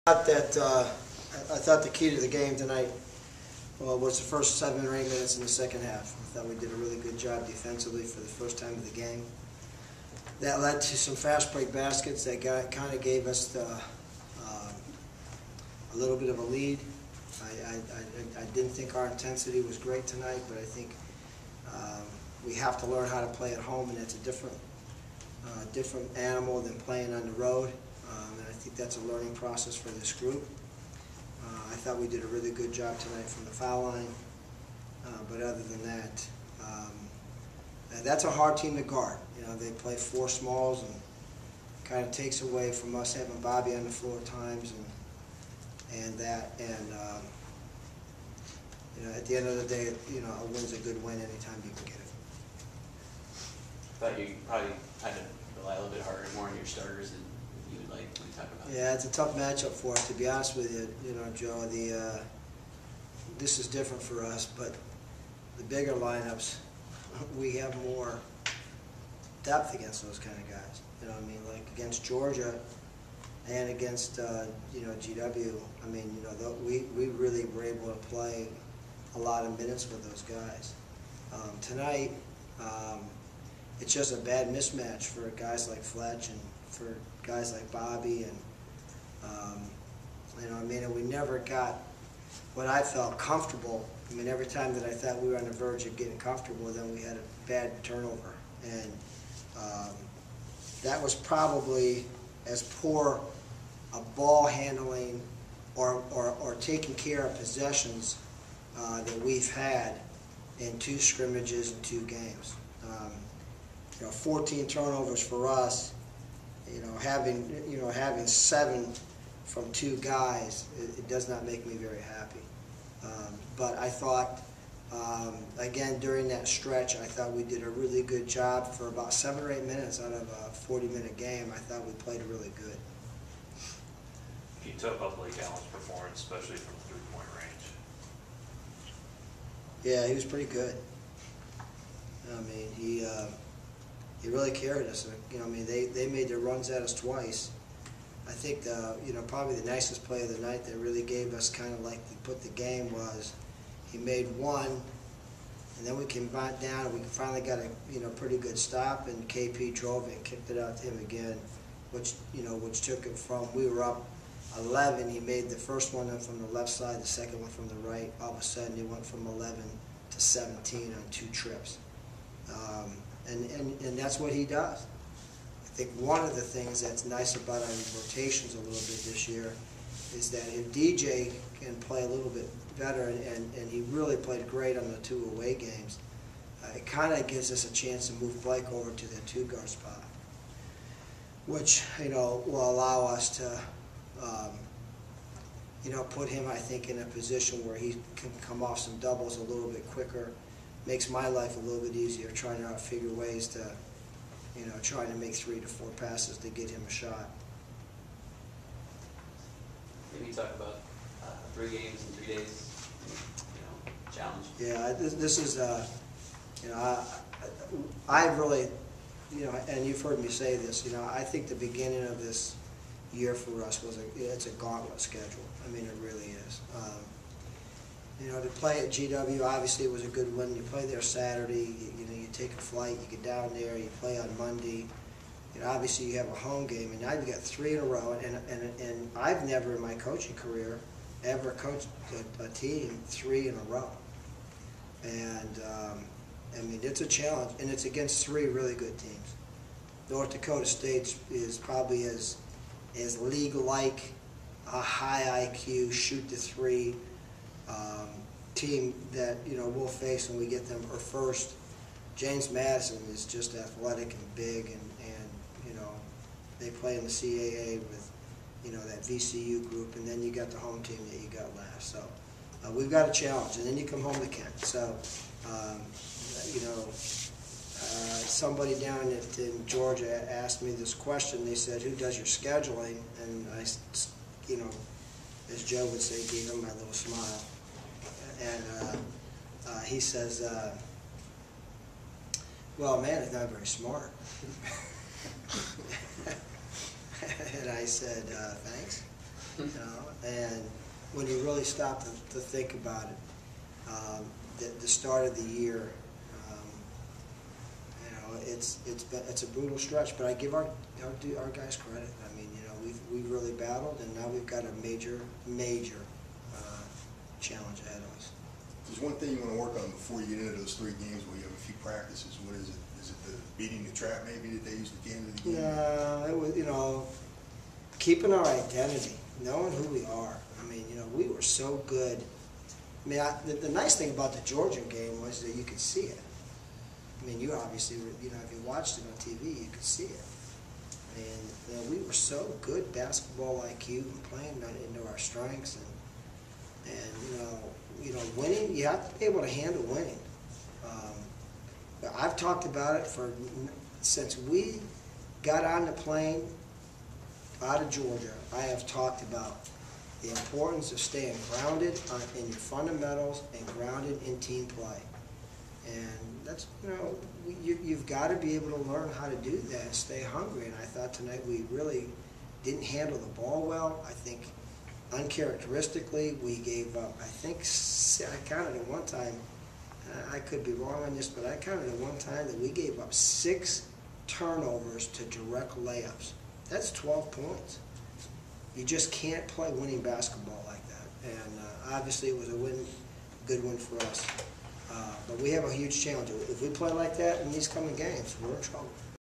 I thought the key to the game tonight was the first 7 or 8 minutes in the second half. I thought we did a really good job defensively for the first time of the game. That led to some fast break baskets that kind of gave us a little bit of a lead. I didn't think our intensity was great tonight, but I think we have to learn how to play at home, and it's a different animal than playing on the road. And I think that's a learning process for this group. I thought we did a really good job tonight from the foul line, but other than that, that's a hard team to guard. You know, they play 4 smalls, and kind of takes away from us having Bobby on the floor at times, and you know, at the end of the day, you know, a win's a good win anytime you can get it. I thought you probably had to rely a little bit harder, more on your starters than you would like when you talk about it. Yeah, it's a tough matchup for us, to be honest with you. You know, Joe, this is different for us, but the bigger lineups, we have more depth against those kind of guys. You know what I mean? Like against Georgia and against you know, GW. I mean, you know, we really were able to play a lot of minutes with those guys. Tonight, it's just a bad mismatch for guys like Fletch and for guys like Bobby, and you know, I mean, and we never got what I felt comfortable. I mean, every time that I thought we were on the verge of getting comfortable, then we had a bad turnover, and that was probably as poor a ball handling or taking care of possessions that we've had in 2 scrimmages and 2 games. You know, 14 turnovers for us. You know, having 7 from 2 guys, it does not make me very happy. But I thought, again, during that stretch, I thought we did a really good job for about 7 or 8 minutes out of a 40-minute game. I thought we played really good. You took up Blake Allen's performance, especially from 3-point range. Yeah, he was pretty good. I mean, he really carried us. You know, I mean, they made their runs at us twice. I think you know, probably the nicest play of the night that really gave us kind of like to put the game was he made one, and then we came back down and we finally got a, you know, pretty good stop, and KP drove it and kicked it out to him again, which, you know, which took it from, we were up 11, he made the first one in from the left side, the second one from the right. All of a sudden he went from 11 to 17 on 2 trips. And that's what he does. I think one of the things that's nice about our rotations a little bit this year is that if DJ can play a little bit better, and he really played great on the 2 away games, it kind of gives us a chance to move Blake over to the 2 guard spot, which, you know, will allow us to you know, put him, I think, in a position where he can come off some doubles a little bit quicker. Makes my life a little bit easier trying to figure ways to, you know, trying to make 3 to 4 passes to get him a shot. Maybe talk about 3 games in 3 days, you know, challenge. Yeah, this is, you know, I really, you know, and you've heard me say this, you know, I think the beginning of this year for us was it's a gauntlet schedule. I mean, it really is. You know, to play at GW, obviously it was a good win. You play there Saturday, you know, you take a flight, you get down there, you play on Monday. You know, obviously you have a home game, and now you've got 3 in a row, and I've never in my coaching career ever coached a team 3 in a row. And, I mean, it's a challenge, and it's against 3 really good teams. North Dakota State is probably as league-like, a high IQ, shoot the 3 team that, you know, we'll face when we get them first. James Madison is just athletic and big, and you know, they play in the CAA with, you know, that VCU group, and then you got the home team that you got last. So we've got a challenge, and then you come home to Kent. So you know, somebody down in Georgia asked me this question. They said, "Who does your scheduling?" And I, you know, as Joe would say, gave him my little smile. And he says, "Well, man, it's not very smart." And I said, "Thanks." you know, and when you really stop to think about it, the start of the year, you know, it's a brutal stretch, but I give our guys credit. I mean, you know, we've really battled, and now we've got a major challenge ahead of us. There's one thing you want to work on before you get into those 3 games where you have a few practices. What is it? Is it the beating the trap maybe that they used at the end of the game? Yeah, it was, you know, keeping our identity, knowing who we are. I mean, you know, we were so good. I mean, the nice thing about the Georgian game was that you could see it. I mean, you obviously were, you know, if you watched it on TV, you could see it. And you know, we were so good basketball IQ and playing into our strengths, and you know, winning. You have to be able to handle winning. I've talked about it since we got on the plane out of Georgia. I have talked about the importance of staying grounded in your fundamentals and grounded in team play. And that's, you know, you've got to be able to learn how to do that and stay hungry. And I thought tonight we really didn't handle the ball well. I think uncharacteristically we gave up, I counted at one time, I could be wrong on this, but I counted at one time that we gave up 6 turnovers to direct layups. That's 12 points. You just can't play winning basketball like that. And obviously it was a good win for us. But we have a huge challenge. If we play like that in these coming games, we're in trouble.